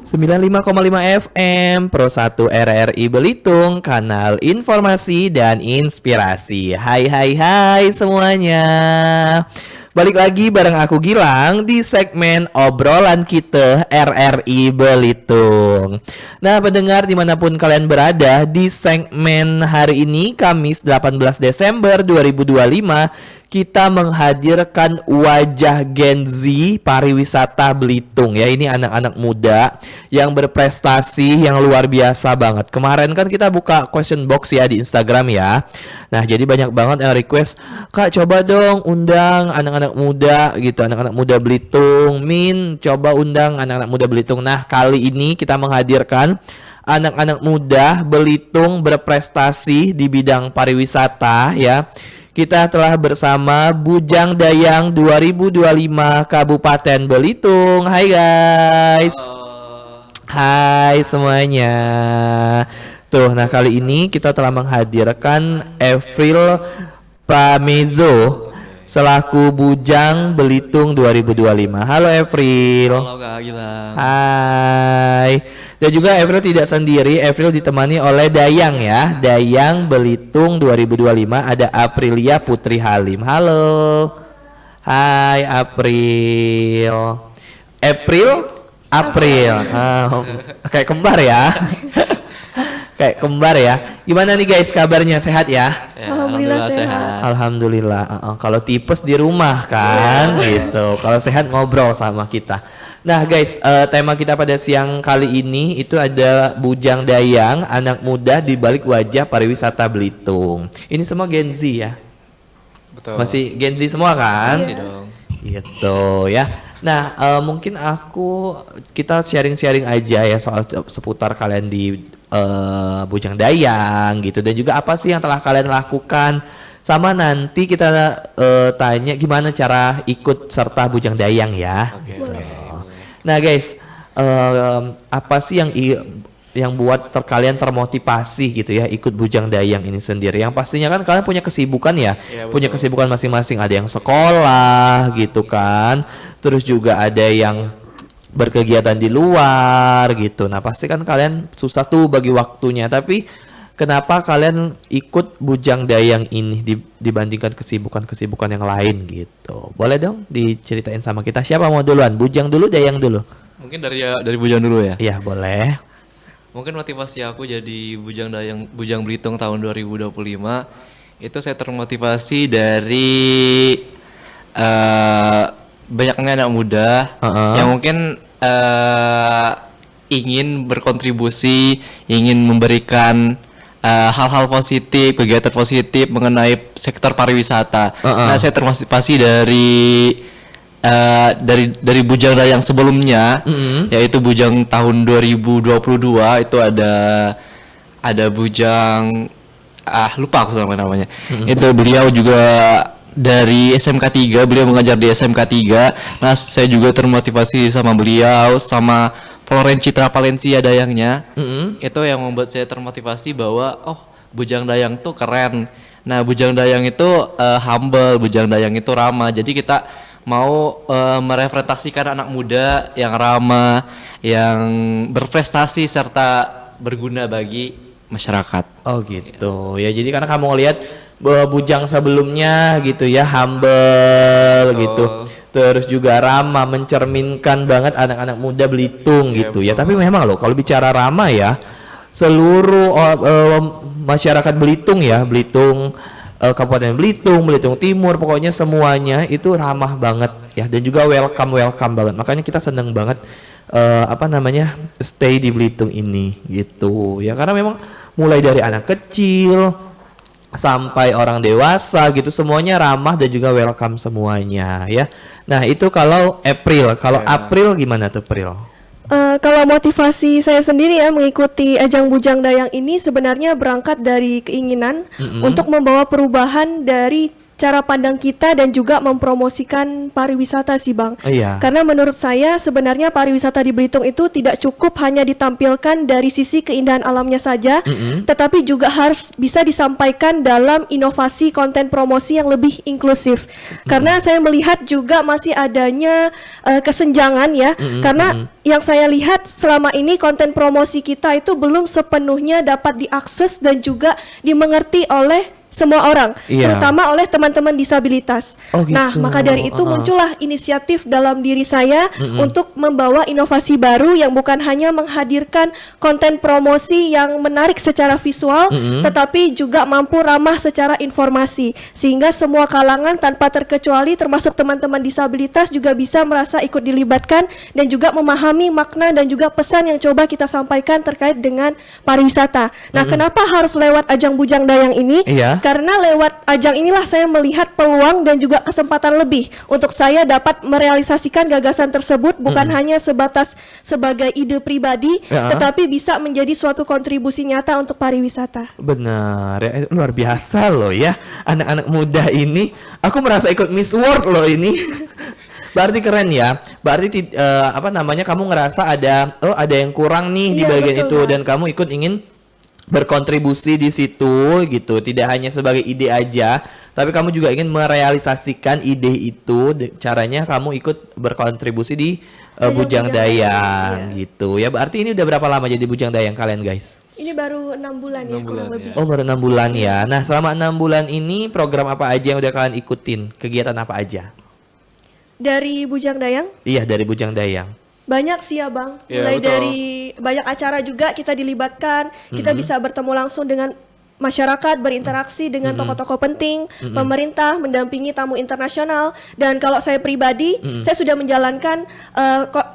95,5 FM Pro 1 RRI Belitung, kanal informasi dan inspirasi. Hai semuanya. Balik lagi bareng aku Gilang di segmen obrolan kita RRI Belitung. Nah, pendengar dimanapun kalian berada, di segmen hari ini Kamis 18 Desember 2025 kita menghadirkan wajah Gen Z pariwisata Belitung ya. Ini anak-anak muda yang berprestasi yang luar biasa banget. Kemarin kan kita buka question box ya di Instagram ya. Nah, jadi banyak banget yang request, "Kak, coba dong undang anak-anak muda gitu, anak-anak muda Belitung. Min, coba undang anak-anak muda Belitung." Nah, kali ini kita menghadirkan anak-anak muda Belitung berprestasi di bidang pariwisata ya. Kita telah bersama Bujang Dayang 2025 Kabupaten Belitung. Hai guys. Hai semuanya. Tuh, nah kali ini kita telah menghadirkan April Pramezo selaku Bujang Belitung 2025. Halo April. Halo Kak Gilang. Hai. Dan juga April tidak sendiri, April ditemani oleh Dayang ya. Dayang Belitung 2025, ada Aprilia Putri Halim. Halo. Hai April. April. Kayak kembar ya. Kayak kembar ya. Gimana nih guys kabarnya, sehat ya? Alhamdulillah sehat. Alhamdulillah. Kalau tipes di rumah kan gitu. Kalau sehat ngobrol sama kita. Nah guys, tema kita pada siang kali ini itu ada Bujang Dayang, anak muda di balik wajah pariwisata Belitung. Ini semua Gen Z ya? Betul. Masih Gen Z semua kan? Masih dong. Gitu ya. Nah, mungkin kita sharing-sharing aja ya soal seputar kalian di Bujang Dayang gitu, dan juga apa sih yang telah kalian lakukan, sama nanti kita tanya gimana cara ikut serta Bujang Dayang ya. Oke. Nah guys, apa sih yang buat kalian termotivasi gitu ya ikut Bujang Dayang ini sendiri? Yang pastinya kan kalian punya kesibukan ya, punya kesibukan masing-masing. Ada yang sekolah gitu kan, terus juga ada yang berkegiatan di luar gitu. Nah pasti kan kalian susah tuh bagi waktunya. Tapi kenapa kalian ikut Bujang Dayang ini dibandingkan kesibukan yang lain gitu? Boleh dong diceritain sama kita. Siapa mau duluan? Bujang dulu, Dayang dulu? Mungkin dari Bujang dulu ya. Iya boleh. Mungkin motivasi aku jadi Bujang Belitung tahun 2025 itu saya termotivasi dari banyaknya anak muda yang mungkin ingin berkontribusi, ingin memberikan hal-hal positif, kegiatan positif mengenai sektor pariwisata. Nah, saya termotivasi dari Bujang Dayang sebelumnya, yaitu Bujang tahun 2022 itu ada Bujang lupa aku sama namanya. Itu beliau juga dari SMK 3, beliau mengajar di SMK 3. Nah, saya juga termotivasi sama beliau, sama Floren Citra Valencia Dayangnya. Itu yang membuat saya termotivasi bahwa Bujang Dayang tuh keren. Nah, Bujang Dayang itu humble, Bujang Dayang itu ramah. Jadi kita mau merepresentasikan anak muda yang ramah, yang berprestasi serta berguna bagi masyarakat. Oh gitu ya. Jadi karena kamu ngelihat Bujang sebelumnya gitu ya, humble gitu, terus juga ramah, mencerminkan banget anak-anak muda Belitung gitu ya. Tapi memang loh kalau bicara ramah ya, seluruh masyarakat Belitung ya, Belitung Kabupaten Belitung, Belitung Timur, pokoknya semuanya itu ramah banget ya, dan juga welcome banget. Makanya kita seneng banget stay di Belitung ini gitu ya, karena memang mulai dari anak kecil sampai orang dewasa gitu, semuanya ramah dan juga welcome semuanya ya. Nah itu kalau April. Kalau April gimana tuh April? Kalau motivasi saya sendiri ya mengikuti ajang Bujang Dayang ini sebenarnya berangkat dari keinginan untuk membawa perubahan dari cara pandang kita dan juga mempromosikan pariwisata sih Bang. Iya. Karena menurut saya sebenarnya pariwisata di Belitung itu tidak cukup hanya ditampilkan dari sisi keindahan alamnya saja, tetapi juga harus bisa disampaikan dalam inovasi konten promosi yang lebih inklusif. Karena saya melihat juga masih adanya kesenjangan ya, karena yang saya lihat selama ini konten promosi kita itu belum sepenuhnya dapat diakses dan juga dimengerti oleh semua orang, Iya. terutama oleh teman-teman disabilitas. Oh, Nah, gitu. maka dari itu muncullah inisiatif dalam diri saya untuk membawa inovasi baru yang bukan hanya menghadirkan konten promosi yang menarik secara visual, tetapi juga mampu ramah secara informasi, sehingga semua kalangan tanpa terkecuali termasuk teman-teman disabilitas juga bisa merasa ikut dilibatkan dan juga memahami makna dan juga pesan yang coba kita sampaikan terkait dengan pariwisata. Nah, kenapa harus lewat ajang Bujang Dayang ini? Iya. Karena lewat ajang inilah saya melihat peluang dan juga kesempatan lebih untuk saya dapat merealisasikan gagasan tersebut bukan hanya sebatas sebagai ide pribadi, Ya. tetapi bisa menjadi suatu kontribusi nyata untuk pariwisata. Benar ya, luar biasa loh ya anak-anak muda ini. Aku merasa ikut Miss World loh ini. Berarti keren ya. Berarti apa namanya, kamu ngerasa ada yang kurang nih di Iya, bagian betul, itu Bang. dan kamu ikut ingin berkontribusi di situ gitu. Tidak hanya sebagai ide aja, tapi kamu juga ingin merealisasikan ide itu. Caranya kamu ikut berkontribusi di Ajang Bujang Bujang Dayang Dayang, gitu. Ya berarti ini udah berapa lama jadi Bujang Dayang kalian guys? Ini baru 6 bulan ya kurang lebih. Oh baru 6 bulan ya. Nah selama 6 bulan ini program apa aja yang udah kalian ikutin? Kegiatan apa aja? Dari Bujang Dayang Iya dari Bujang Dayang. banyak sih ya Bang, Iya, mulai betul. dari banyak acara juga kita dilibatkan, kita bisa bertemu langsung dengan masyarakat, berinteraksi dengan tokoh-tokoh penting, pemerintah, mendampingi tamu internasional, dan kalau saya pribadi, saya sudah menjalankan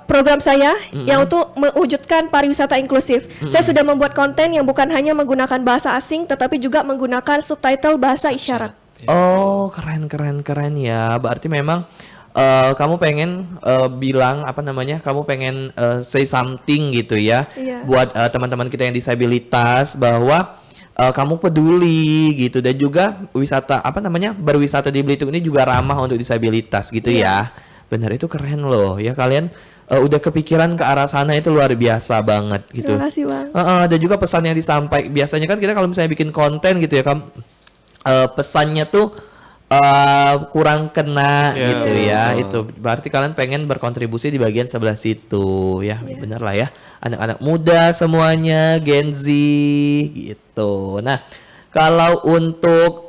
program saya yang untuk mewujudkan pariwisata inklusif. Saya sudah membuat konten yang bukan hanya menggunakan bahasa asing, tetapi juga menggunakan subtitle bahasa isyarat. Oh keren ya. Berarti memang kamu pengen bilang apa namanya? Kamu pengen say something gitu ya, Iya. buat teman-teman kita yang disabilitas bahwa kamu peduli gitu, dan juga wisata apa namanya, berwisata di Belitung ini juga ramah untuk disabilitas gitu ya. Benar, itu keren loh ya, kalian udah kepikiran ke arah sana, itu luar biasa banget gitu. Terima kasih Bang. Ada juga pesan yang disampaikan. Biasanya kan kita kalau misalnya bikin konten gitu ya, pesannya tuh kurang kena Ya, gitu ya. betul. Itu berarti kalian pengen berkontribusi di bagian sebelah situ ya. Bener lah ya, anak-anak muda semuanya, Gen Z gitu. Nah kalau untuk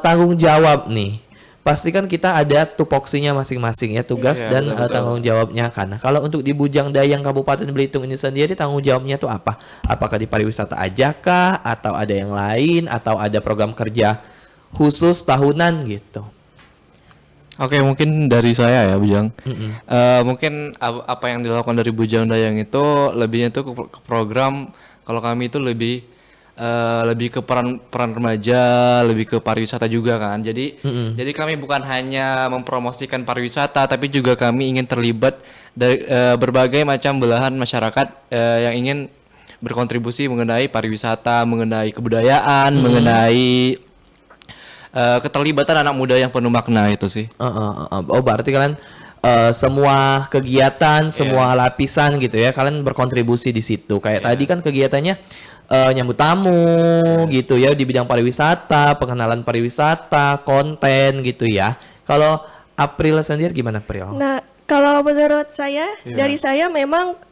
tanggung jawab nih, pasti kan kita ada tupoksinya masing-masing ya, tugas Iya, dan betul-betul. tanggung jawabnya kan. Nah, kalau untuk di Bujang Dayang Kabupaten Belitung ini sendiri, tanggung jawabnya tuh apa? Apakah di pariwisata aja kah, atau ada yang lain, atau ada program kerja khusus tahunan gitu? Oke, mungkin dari saya ya, Bujang. Mungkin apa yang dilakukan dari Bujang Dayang itu lebihnya itu ke program. Kalau kami itu lebih ke peran remaja, lebih ke pariwisata juga kan. Jadi kami bukan hanya mempromosikan pariwisata, tapi juga kami ingin terlibat dari berbagai macam belahan masyarakat yang ingin berkontribusi mengenai pariwisata, mengenai kebudayaan, mengenai keterlibatan anak muda yang penuh makna itu sih. Oh berarti kalian semua kegiatan, semua lapisan gitu ya, kalian berkontribusi di situ. Kayak tadi kan kegiatannya nyambut tamu gitu ya, di bidang pariwisata, pengenalan pariwisata, konten gitu ya. Kalau April sendiri gimana, April? Nah, kalau menurut saya, dari saya memang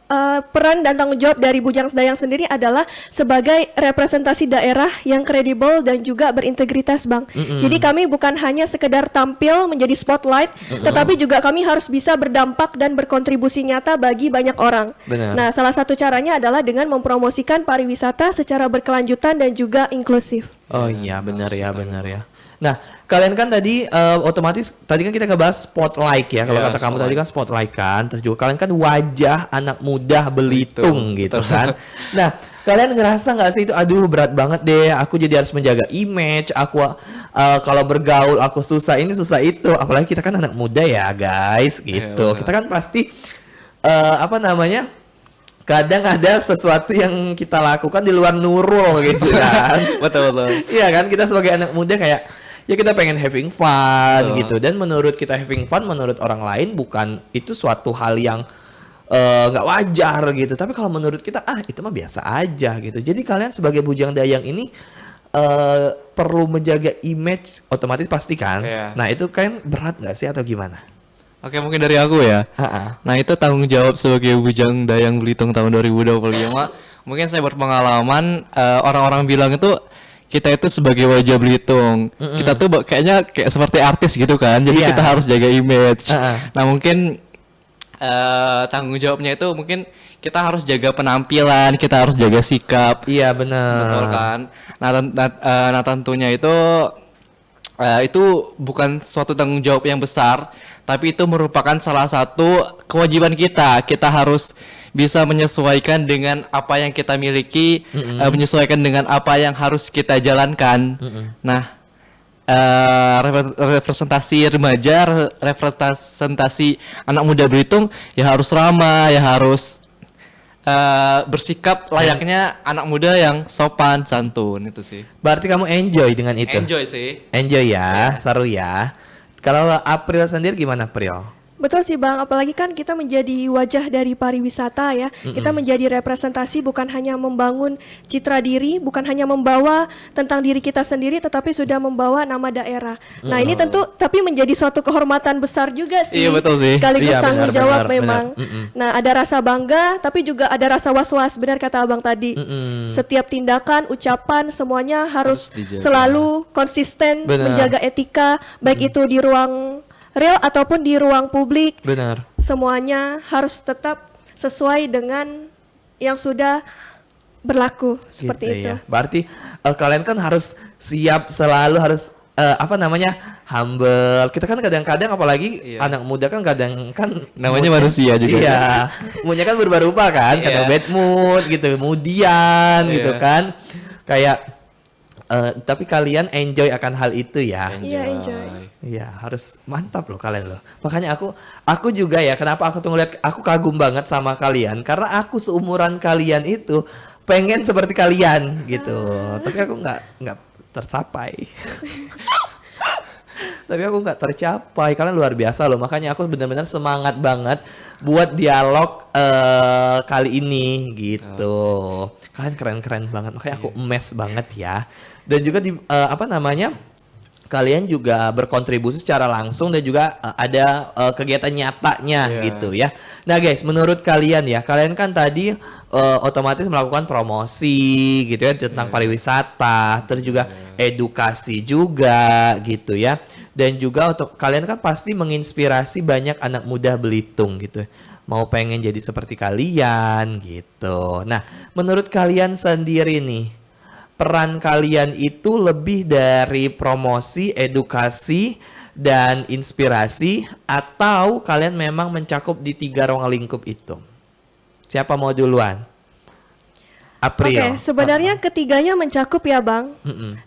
peran dan tanggung jawab dari Bujang Dayang sendiri adalah sebagai representasi daerah yang kredibel dan juga berintegritas, Bang. Jadi kami bukan hanya sekedar tampil menjadi spotlight, tetapi juga kami harus bisa berdampak dan berkontribusi nyata bagi banyak orang. Benar. Nah, salah satu caranya adalah dengan mempromosikan pariwisata secara berkelanjutan dan juga inklusif. Oh iya benar ya, benar ya. Nah kalian kan tadi otomatis tadi kan kita ngebahas spotlight ya, kalau Iya, kata kamu tadi kan spotlight kan, terus juga kalian kan wajah anak muda Belitung gitu kan. Nah kalian ngerasa nggak sih itu, aduh berat banget deh, aku jadi harus menjaga image, aku kalau bergaul aku susah ini susah itu, apalagi kita kan anak muda ya guys gitu. Iya, Kita kan pasti apa namanya, kadang ada sesuatu yang kita lakukan di luar nurul gitu kan. Betul. Iya kan, kita sebagai anak muda kayak ya kita pengen having fun Betul. gitu. Dan menurut kita having fun, menurut orang lain bukan itu suatu hal yang nggak wajar gitu. Tapi kalau menurut kita itu mah biasa aja gitu. Jadi kalian sebagai bujang dayang ini perlu menjaga image otomatis pasti kan. Iya. Nah itu kan berat nggak sih atau gimana? Oke, mungkin dari aku ya. Ha-ha. Nah, itu tanggung jawab sebagai bujang dayang Belitung tahun 2025. Mungkin saya berpengalaman, orang-orang bilang itu kita itu sebagai wajah Belitung. Kita tuh kayaknya kayak seperti artis gitu kan. Jadi Iya. kita harus jaga image. Ha-ha. Nah, mungkin tanggung jawabnya itu mungkin kita harus jaga penampilan, kita harus jaga sikap. Iya benar. Betul kan? Nah, tentunya itu bukan suatu tanggung jawab yang besar, tapi itu merupakan salah satu kewajiban kita. Kita harus bisa menyesuaikan dengan apa yang kita miliki, menyesuaikan dengan apa yang harus kita jalankan. Nah, representasi remaja, representasi anak muda Belitung ya harus ramah, ya harus bersikap layaknya anak muda yang sopan santun, itu sih. Berarti kamu enjoy dengan itu. Enjoy sih. Enjoy ya, seru ya. Kalau April sendiri gimana, April? Betul sih Bang, apalagi kan kita menjadi wajah dari pariwisata ya. Kita menjadi representasi, bukan hanya membangun citra diri, bukan hanya membawa tentang diri kita sendiri, tetapi sudah membawa nama daerah. Nah ini tentu tapi menjadi suatu kehormatan besar juga sih. Iya, betul sih. Sekaligus Iya, tanggung benar, jawab benar, memang. benar. Nah ada rasa bangga, tapi juga ada rasa was-was, benar kata Abang tadi. Setiap tindakan, ucapan, semuanya harus dijaga. selalu konsisten, Benar. menjaga etika, baik itu di ruang real ataupun di ruang publik. Benar. Semuanya harus tetap sesuai dengan yang sudah berlaku seperti Gitu itu. ya. Berarti kalian kan harus siap selalu harus humble. Kita kan kadang-kadang apalagi Iya. anak muda kan kadang kan Namanya manusia juga. Iya. Moodnya kan berubah-ubah kan, kadang Iya. bad mood gitu, kemudian gitu Iya. kan. Kayak tapi kalian enjoy akan hal itu ya. Iya, enjoy. Iya, harus mantap loh kalian loh. Makanya aku juga ya, kenapa aku tuh ngeliat, aku kagum banget sama kalian karena aku seumuran kalian itu pengen seperti kalian gitu. Tapi aku nggak tercapai. Tapi aku nggak tercapai. Kalian luar biasa loh. Makanya aku benar-benar semangat banget buat dialog kali ini gitu. Kalian keren-keren banget. Makanya aku emes banget ya. Dan juga di kalian juga berkontribusi secara langsung dan juga ada kegiatan nyatanya Iya. gitu ya. Nah guys, menurut kalian ya, kalian kan tadi otomatis melakukan promosi gitu ya tentang pariwisata, terus juga edukasi juga gitu ya. Dan juga kalian kan pasti menginspirasi banyak anak muda Belitung gitu. Mau pengen jadi seperti kalian gitu. Nah, menurut kalian sendiri nih, peran kalian itu lebih dari promosi, edukasi, dan inspirasi, atau kalian memang mencakup di 3 ruang lingkup itu? Siapa mau duluan? April. Oke, sebenarnya ketiganya mencakup ya Bang.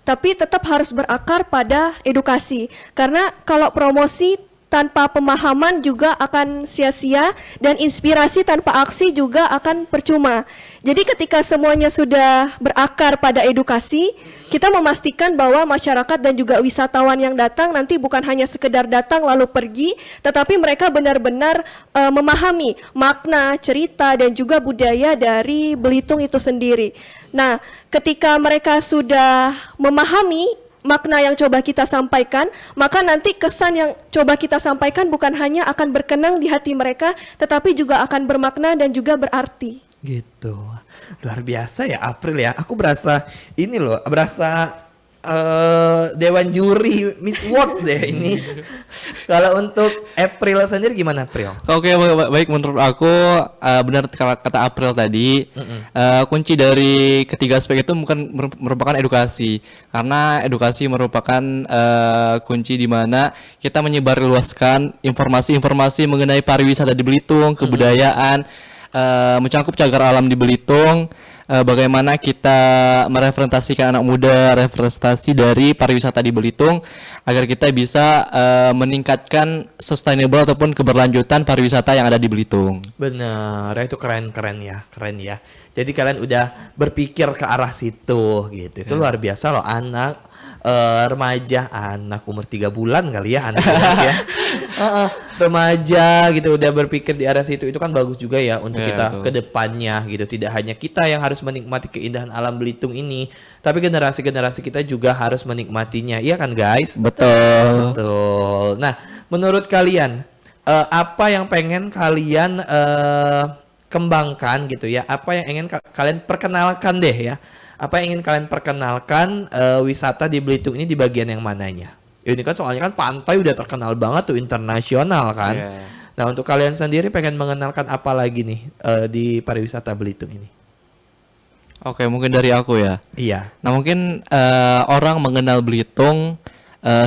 Tapi tetap harus berakar pada edukasi. Karena kalau promosi tanpa pemahaman juga akan sia-sia, dan inspirasi tanpa aksi juga akan percuma. Jadi ketika semuanya sudah berakar pada edukasi, kita memastikan bahwa masyarakat dan juga wisatawan yang datang nanti bukan hanya sekedar datang lalu pergi, tetapi mereka benar-benar memahami makna, cerita, dan juga budaya dari Belitung itu sendiri. Nah, ketika mereka sudah memahami makna yang coba kita sampaikan, maka nanti kesan yang coba kita sampaikan bukan hanya akan berkenang di hati mereka, tetapi juga akan bermakna dan juga berarti. Gitu. Luar biasa ya April ya. Aku berasa ini loh, berasa Dewan Juri Miss World deh ini. Kalau untuk April sendiri gimana April? Oke, baik, menurut aku benar kata April tadi. Kunci dari ketiga aspek itu merupakan edukasi, karena edukasi merupakan kunci di mana kita menyebarluaskan informasi-informasi mengenai pariwisata di Belitung, kebudayaan, mencakup cagar alam di Belitung, bagaimana kita merepresentasikan anak muda, representasi dari pariwisata di Belitung agar kita bisa meningkatkan sustainable ataupun keberlanjutan pariwisata yang ada di Belitung. Bener, ya itu keren ya. Jadi kalian udah berpikir ke arah situ gitu. Itu luar biasa loh, anak remaja, anak umur 3 bulan kali ya, anak ya. Remaja gitu udah berpikir di arah situ, itu kan bagus juga ya untuk Ya, kita betul. ke depannya gitu. Tidak hanya kita yang harus menikmati keindahan alam Belitung ini, tapi generasi-generasi kita juga harus menikmatinya. Iya kan guys? Betul. Betul. Nah, menurut kalian apa yang pengen kalian kembangkan gitu ya? Apa yang ingin kalian perkenalkan deh ya? Apa yang ingin kalian perkenalkan wisata di Belitung ini di bagian yang mananya? Ini kan soalnya kan pantai udah terkenal banget tuh, internasional kan. Iya. Nah, untuk kalian sendiri pengen mengenalkan apa lagi nih di pariwisata Belitung ini? Oke, mungkin dari aku ya. Iya. Nah, mungkin orang mengenal Belitung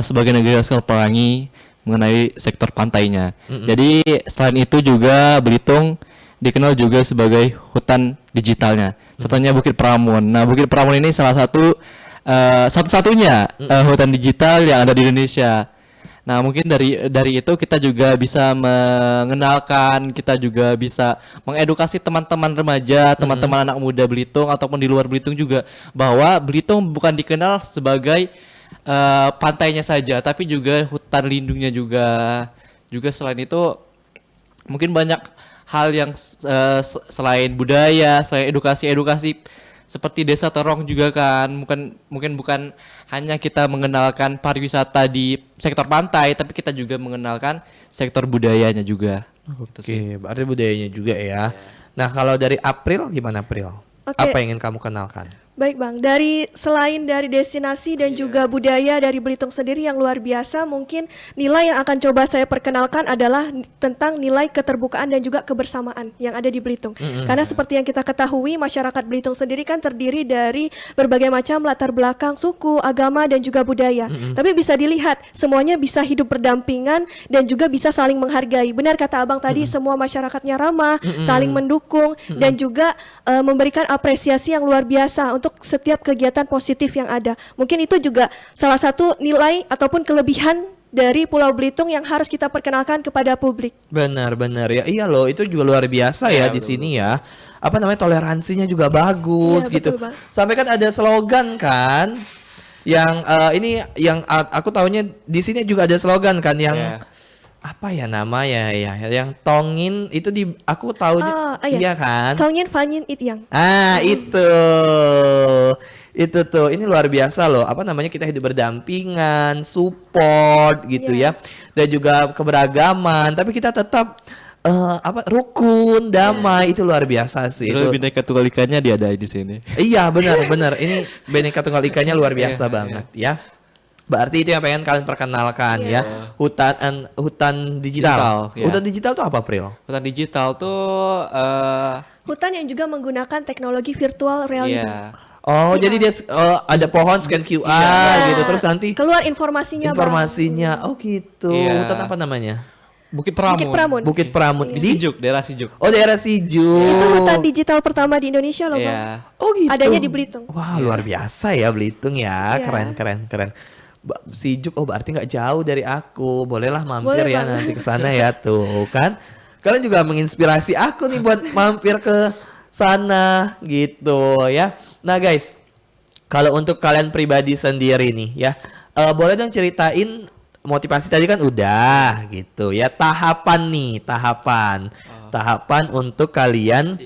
sebagai negara asal pelangi mengenai sektor pantainya. Jadi selain itu juga Belitung dikenal juga sebagai hutan digitalnya. Contohnya Bukit Pramun. Nah, Bukit Pramun ini salah satu satu-satunya hutan digital yang ada di Indonesia. Nah, mungkin dari itu kita juga bisa mengenalkan, kita juga bisa mengedukasi teman-teman remaja, teman-teman anak muda Belitung ataupun di luar Belitung juga bahwa Belitung bukan dikenal sebagai pantainya saja, tapi juga hutan lindungnya juga. Juga selain itu mungkin banyak hal yang selain budaya, selain edukasi seperti Desa Terong juga kan, mungkin bukan hanya kita mengenalkan pariwisata di sektor pantai, tapi kita juga mengenalkan sektor budayanya juga. Gitu sih. Oke, berarti budayanya juga ya. Nah, kalau dari April gimana April? Oke. Apa yang ingin kamu kenalkan? Baik Bang, selain dari destinasi dan juga budaya dari Belitung sendiri yang luar biasa, mungkin nilai yang akan coba saya perkenalkan adalah tentang nilai keterbukaan dan juga kebersamaan yang ada di Belitung. Karena seperti yang kita ketahui, masyarakat Belitung sendiri kan terdiri dari berbagai macam latar belakang, suku, agama, dan juga budaya. Tapi bisa dilihat, semuanya bisa hidup berdampingan dan juga bisa saling menghargai. Benar kata Abang tadi, semua masyarakatnya ramah, saling mendukung, dan juga memberikan apresiasi yang luar biasa untuk setiap kegiatan positif yang ada. Mungkin itu juga salah satu nilai ataupun kelebihan dari Pulau Belitung yang harus kita perkenalkan kepada publik. Benar ya. Iya loh, itu juga luar biasa ya di sini ya. Apa namanya, toleransinya juga bagus Iya, gitu. betul, Bang. Sampai kan ada slogan kan yang ini yang aku tahunya di sini juga ada slogan kan yang Iya. apa ya namanya ya, yang tongin itu di aku tahu iya kan. Kaungin Fanyin It Yang. Itu tuh, ini luar biasa loh. Apa namanya, kita hidup berdampingan, support gitu ya, dan juga keberagaman. Tapi kita tetap rukun, damai. Itu luar biasa sih. Itu Itu. Bhinneka Tunggal Ikanya diadain di sini. Iya benar. Ini Bhinneka Tunggal Ikanya luar biasa banget ya. Berarti itu yang pengen kalian perkenalkan ya. Hutan digital. Ya. Hutan digital tuh apa, Pril? Hutan digital tuh Hutan yang juga menggunakan teknologi virtual reality. iya. Oh, jadi dia ada pohon scan QR gitu, terus nanti Keluar informasinya, Bang. informasinya. Oh gitu. Iya. Hutan apa namanya? Bukit Pramun. Bukit Pramun. Bukit Pramun. Di Sijuk, daerah Sijuk. Oh, daerah Sijuk. Itu hutan digital pertama di Indonesia loh, Bang. Iya. Oh gitu. Adanya di Belitung. Wah, luar biasa ya Belitung ya. Iya. Keren. Sijuk, oh berarti nggak jauh dari aku. Bolehlah mampir Boleh, ya Bang. nanti ke sana ya tuh kan. Kalian juga menginspirasi aku nih buat mampir ke sana gitu ya. Nah guys, kalau untuk kalian pribadi sendiri nih ya, boleh dong ceritain motivasi tadi kan udah gitu ya. Tahapan untuk kalian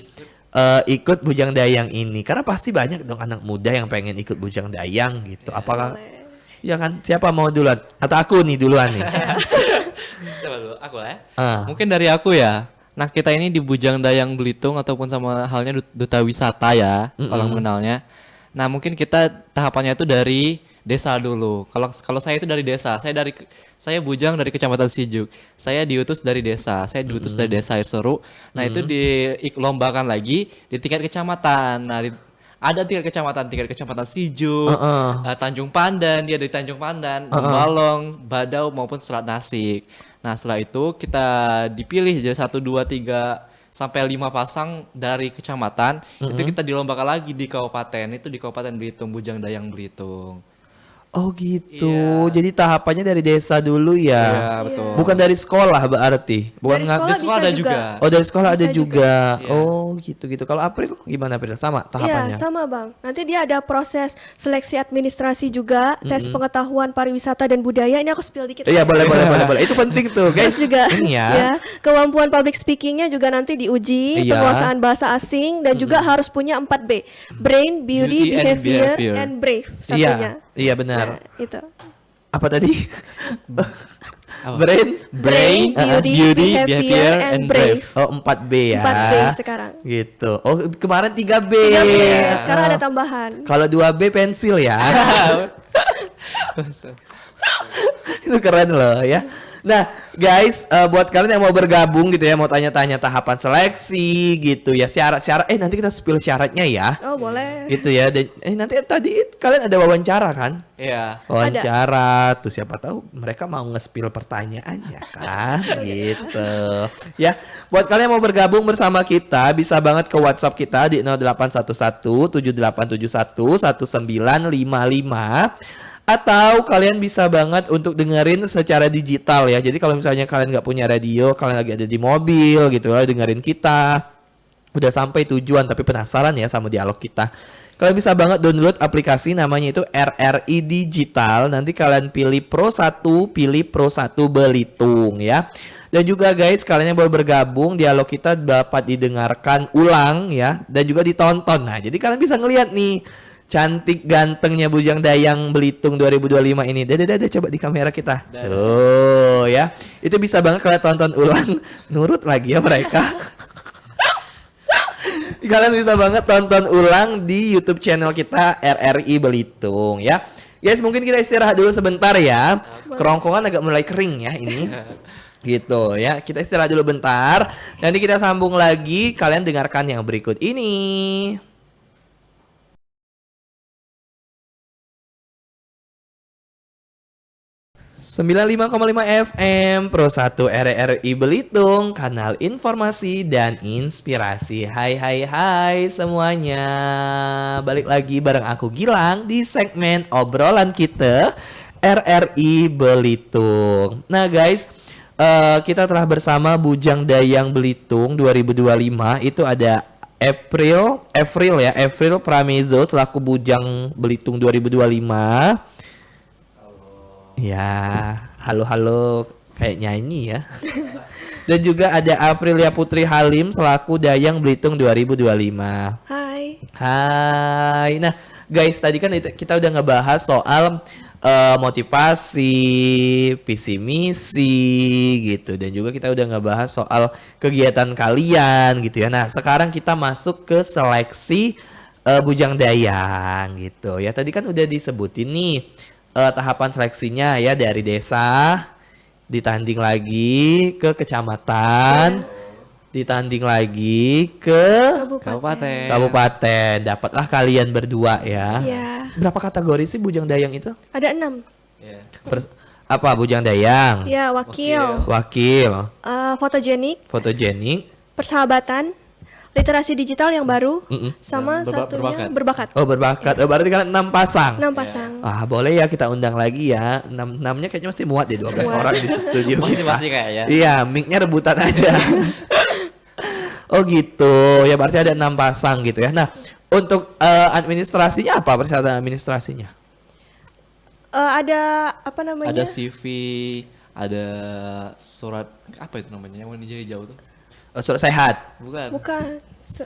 ikut Bujang Dayang ini. Karena pasti banyak dong anak muda yang pengen ikut Bujang Dayang gitu. Apakah ya kan, siapa mau duluan? Atau aku nih duluan nih? Coba dulu, aku lah ya. Ah. Mungkin dari aku ya. Nah, kita ini di Bujang Dayang Belitung ataupun sama halnya Duta Wisata ya, kalau mengenalnya. Nah, mungkin kita tahapannya itu dari desa dulu. Kalau saya itu dari desa. Saya bujang dari Kecamatan Sijuk. Saya diutus dari desa. Saya diutus dari Desa Air Seru. Nah, itu dilombakan lagi di tingkat kecamatan. Nah, ada tingkat kecamatan Sijuk, Tanjung Pandan, dia dari Tanjung Pandan, Balong, Badau maupun Selat Nasik. Nah, setelah itu kita dipilih jadi 1, 2, 3 sampai 5 pasang dari kecamatan. Itu kita dilombakan lagi di kabupaten. Itu di Kabupaten Belitung, Bujang Dayang Belitung. Oh gitu. Iya. Jadi tahapannya dari desa dulu Iya, ya. betul. Bukan dari sekolah berarti. Bukan Dari nggak- sekolah Di sekolah bisa ada juga. juga. Oh, dari sekolah ada Bisa juga. Iya. Oh, gitu-gitu. Kalau April gimana April? Sama tahapannya? Iya, sama Bang. Nanti dia ada proses seleksi administrasi juga, tes pengetahuan pariwisata dan budaya. Ini aku spill dikit. Iya, boleh. Itu penting tuh, guys. Terus juga Ini ya. kemampuan public speakingnya juga nanti diuji, Iya. penguasaan bahasa asing dan juga harus punya 4B. Brain, beauty, Beauty and behavior, behavior. and brave satunya. Iya, benar. Nah, itu. Apa tadi? Apa? Brain, Beauty, behavior, and brave. Oh, 4B ya. 4B sekarang. Gitu. Oh, kemarin 3B. 3B, Ah. sekarang ada tambahan. Kalau 2B pensil ya. Itu keren loh ya. Nah, guys, buat kalian yang mau bergabung gitu ya, mau tanya-tanya tahapan seleksi gitu ya, syarat-syarat. Nanti kita spill syaratnya ya. Oh, boleh. Gitu ya. Dan nanti tadi kalian ada wawancara kan? Iya. Wawancara tuh siapa tahu mereka mau nge-spill pertanyaannya kan gitu. Ya, buat kalian yang mau bergabung bersama kita bisa banget ke WhatsApp kita di 0811 7871 1955 atau kalian bisa banget untuk dengerin secara digital ya. Jadi kalau misalnya kalian nggak punya radio, kalian lagi ada di mobil gitu lah dengerin kita. Udah sampai tujuan tapi penasaran ya sama dialog kita. Kalian bisa banget download aplikasi namanya itu RRI Digital. Nanti kalian pilih Pro 1 Belitung ya. Dan juga guys, kalian yang baru bergabung, dialog kita dapat didengarkan ulang ya dan juga ditonton. Nah, jadi kalian bisa ngelihat nih cantik gantengnya Bujang Dayang Belitung 2025 ini. Dadah coba di kamera kita. Tuh ya. Itu bisa banget kalian tonton ulang. Nurut lagi ya mereka. Kalian bisa banget tonton ulang di YouTube channel kita RRI Belitung ya. Guys, mungkin kita istirahat dulu sebentar ya. Kerongkongan agak mulai kering ya ini. Gitu ya. Kita istirahat dulu bentar. Nanti kita sambung lagi. Kalian dengarkan yang berikut ini. 95,5 FM Pro 1 RRI Belitung, kanal informasi dan inspirasi. Hai semuanya. Balik lagi bareng aku Gilang di segmen obrolan kita RRI Belitung. Nah guys, kita telah bersama Bujang Dayang Belitung 2025. Itu ada April Pramezo selaku Bujang Belitung 2025. Ya, halo kayak nyanyi ya. Dan juga ada Aprilia Putri Halim selaku Dayang Belitung 2025. Hai. Nah, guys, tadi kan kita udah ngebahas soal motivasi, visi misi gitu, dan juga kita udah ngebahas soal kegiatan kalian gitu ya. Nah, sekarang kita masuk ke seleksi Bujang Dayang gitu ya. Tadi kan udah disebutin nih tahapan seleksinya ya, dari desa ditanding lagi ke kecamatan, ditanding lagi ke kabupaten. Dapatlah kalian berdua ya. Iya. Berapa kategori sih Bujang Dayang itu? Ada 6. Iya. Apa Bujang Dayang? Ya, wakil. Fotogenik, Persahabatan, literasi digital yang baru, sama Dan satunya berbakat. berbakat. Oh berbakat. Oh, berarti kalian 6 pasang. 6 pasang. Ah, boleh ya kita undang lagi ya. 6-nya kayaknya masih muat deh, 12 orang di studio kita. Masih kayaknya. Iya, mic-nya rebutan aja. Oh gitu. Ya berarti ada 6 pasang gitu ya. Nah, untuk administrasinya apa, persyaratan administrasinya? Ada apa namanya? Ada CV, ada surat apa itu namanya yang warna hijau tuh? Surat sehat, Bukan.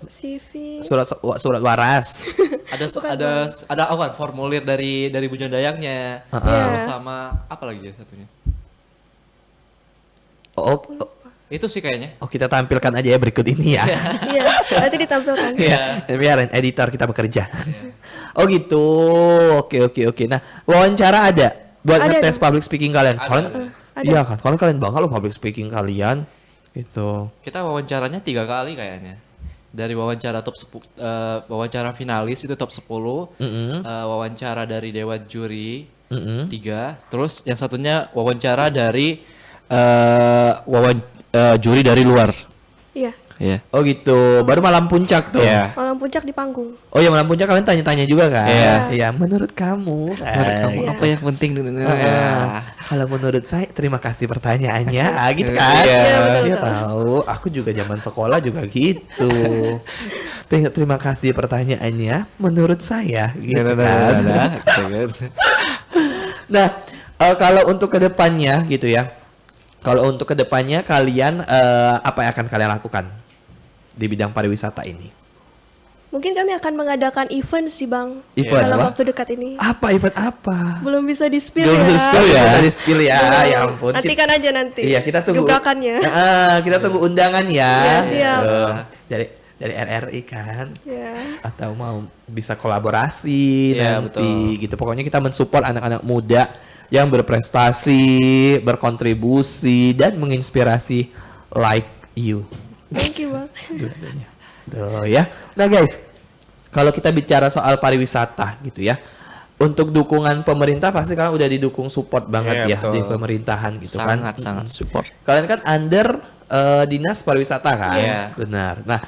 CV. surat waras. ada apa? Formulir dari Bujang Dayangnya. Heeh. Terus sama apa lagi ya satunya? Oh, Itu sih kayaknya. kita tampilkan aja ya berikut ini ya. Iya, nanti ditampilkan. Iya, biarin editor kita bekerja. Oh gitu. Oke. Nah, wawancara ada buat Ada ngetes dong. public speaking kalian. Ada. Kalian Ada. iya kan? Kalian banget loh public speaking kalian. Itu. Kita wawancaranya 3 kali kayaknya. Dari wawancara wawancara finalis itu top 10, wawancara dari dewan juri 3, terus yang satunya wawancara dari juri dari luar. Iya. Iya. Oh gitu. Baru malam puncak tuh. Iya. Malam puncak di panggung. Oh ya malam puncak kalian tanya-tanya juga kan? Iya. Iya. Menurut kamu. Menurut kamu Iya. apa yang penting dulu? Kalau menurut saya, terima kasih pertanyaannya. Gitu kan? Iya. Iya, betul, Dia betul. tahu. Aku juga zaman sekolah juga gitu. Terima kasih pertanyaannya. Menurut saya, gitu kan? Nah, kalau untuk kedepannya gitu ya. Kalau untuk kedepannya kalian apa yang akan kalian lakukan di bidang pariwisata ini? Mungkin kami akan mengadakan event sih Bang. Event dalam apa? waktu dekat ini. Apa event apa? Belum bisa di-spill Belum ya. bisa di-spill ya? Kita di-spill ya, ya ampun. Nantikan aja nanti. Iya, kita tunggu. Gebrakannya. Kita tunggu undangan ya. Iya, siap. Dari RRI kan. Ya. Atau mau bisa kolaborasi Iya, nanti gitu. Pokoknya kita mensupport anak-anak muda yang berprestasi, berkontribusi dan menginspirasi like you. Thank you Bang. Dua-duanya. Tuh ya. Nah guys, kalau kita bicara soal pariwisata gitu ya, untuk dukungan pemerintah pasti kalian udah didukung support banget Iya, ya betul. di pemerintahan gitu kan. Sangat support. Kalian kan under dinas pariwisata kan? Iya. Benar. Nah,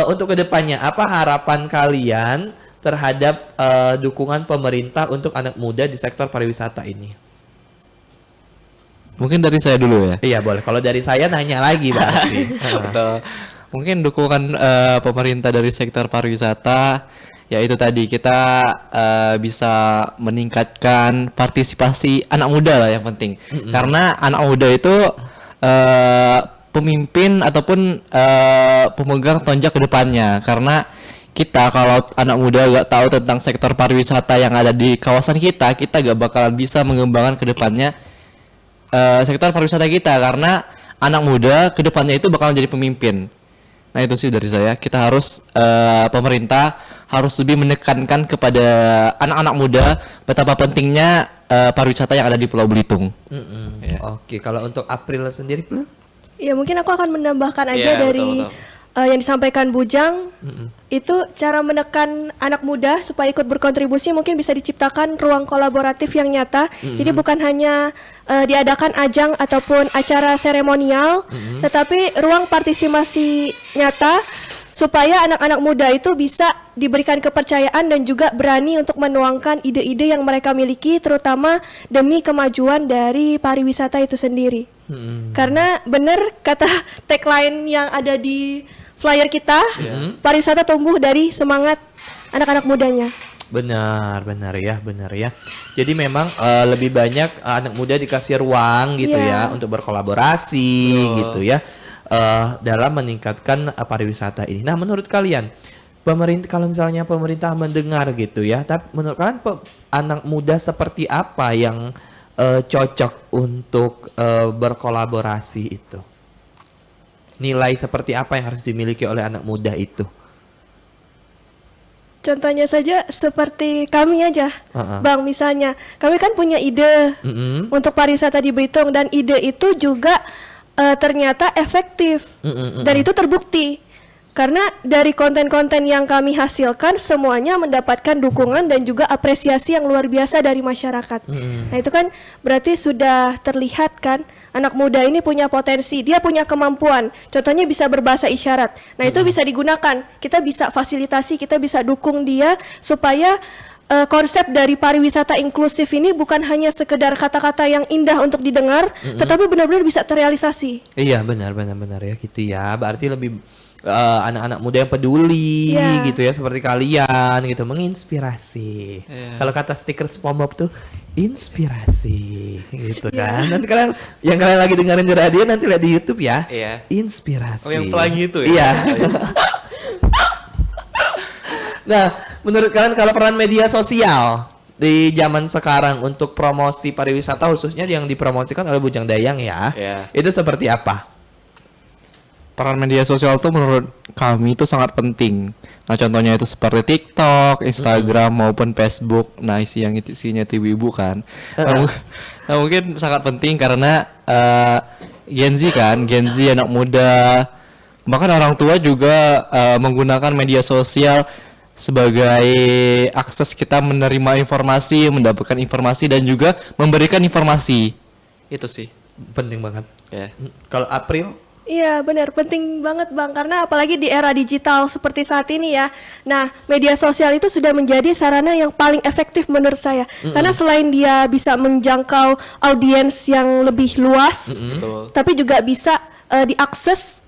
untuk kedepannya apa harapan kalian terhadap dukungan pemerintah untuk anak muda di sektor pariwisata ini? Mungkin dari saya dulu ya. Iya boleh. Kalau dari saya nanya lagi berarti. Betul. Mungkin dukungan pemerintah dari sektor pariwisata, ya itu tadi kita bisa meningkatkan partisipasi anak muda lah yang penting. Karena anak muda itu pemimpin ataupun pemegang tonjak ke depannya. Karena kita kalau anak muda gak tahu tentang sektor pariwisata yang ada di kawasan kita gak bakalan bisa mengembangkan ke depannya sektor pariwisata kita, karena anak muda kedepannya itu bakal jadi pemimpin. Nah itu sih dari saya, kita harus pemerintah harus lebih menekankan kepada anak-anak muda betapa pentingnya pariwisata yang ada di Pulau Belitung. Ya. Oke, kalau untuk April sendiri, Plul? Ya mungkin aku akan menambahkan aja Iya, dari betul. yang disampaikan Bujang. Itu cara menekan anak muda supaya ikut berkontribusi, mungkin bisa diciptakan ruang kolaboratif yang nyata. Jadi bukan hanya diadakan ajang ataupun acara seremonial, tetapi ruang partisipasi nyata supaya anak-anak muda itu bisa diberikan kepercayaan dan juga berani untuk menuangkan ide-ide yang mereka miliki, terutama demi kemajuan dari pariwisata itu sendiri. Karena benar kata tagline yang ada di flyer kita, pariwisata tumbuh dari semangat anak-anak mudanya. Benar ya. Jadi memang lebih banyak anak muda dikasih ruang gitu Iya. ya untuk berkolaborasi gitu ya dalam meningkatkan pariwisata ini. Nah, menurut kalian pemerintah, kalau misalnya pemerintah mendengar gitu ya, tapi menurut kalian anak muda seperti apa yang cocok untuk berkolaborasi itu? Nilai seperti apa yang harus dimiliki oleh anak muda itu? Contohnya saja seperti kami aja, Uh-uh. Bang, misalnya kami kan punya ide untuk pariwisata di Belitung, dan ide itu juga ternyata efektif dan itu terbukti karena dari konten-konten yang kami hasilkan semuanya mendapatkan dukungan dan juga apresiasi yang luar biasa dari masyarakat. Nah itu kan berarti sudah terlihat kan anak muda ini punya potensi, dia punya kemampuan. Contohnya bisa berbahasa isyarat. Nah itu bisa digunakan, kita bisa fasilitasi, kita bisa dukung dia supaya konsep dari pariwisata inklusif ini bukan hanya sekedar kata-kata yang indah untuk didengar, tetapi benar-benar bisa terrealisasi. Iya benar ya gitu ya. Berarti lebih anak-anak muda yang peduli Iya. gitu ya, seperti kalian gitu, menginspirasi. Kalau kata stiker SpongeBob tuh inspirasi gitu kan. Nanti kalian yang kalian lagi dengerin di radio nanti lihat di YouTube ya. Iya. Inspirasi. Oh, yang pelangi itu ya? Iya. Nah, menurut kalian kalau peran media sosial di zaman sekarang untuk promosi pariwisata khususnya yang dipromosikan oleh Bujang Dayang ya, Iya. itu seperti apa? Peran media sosial tuh menurut kami itu sangat penting. Nah contohnya itu seperti TikTok, Instagram maupun Facebook. Nah yang isinya ibu-ibu kan. Nah, mungkin sangat penting karena Gen Z kan, Gen Z anak muda, bahkan orang tua juga menggunakan media sosial sebagai akses kita menerima informasi, mendapatkan informasi dan juga memberikan informasi. Itu sih. Penting banget. Ya. Kalau April Iya benar, penting banget Bang, karena apalagi di era digital seperti saat ini ya. Nah, media sosial itu sudah menjadi sarana yang paling efektif menurut saya. Karena selain dia bisa menjangkau audiens yang lebih luas, Betul. tapi juga bisa diakses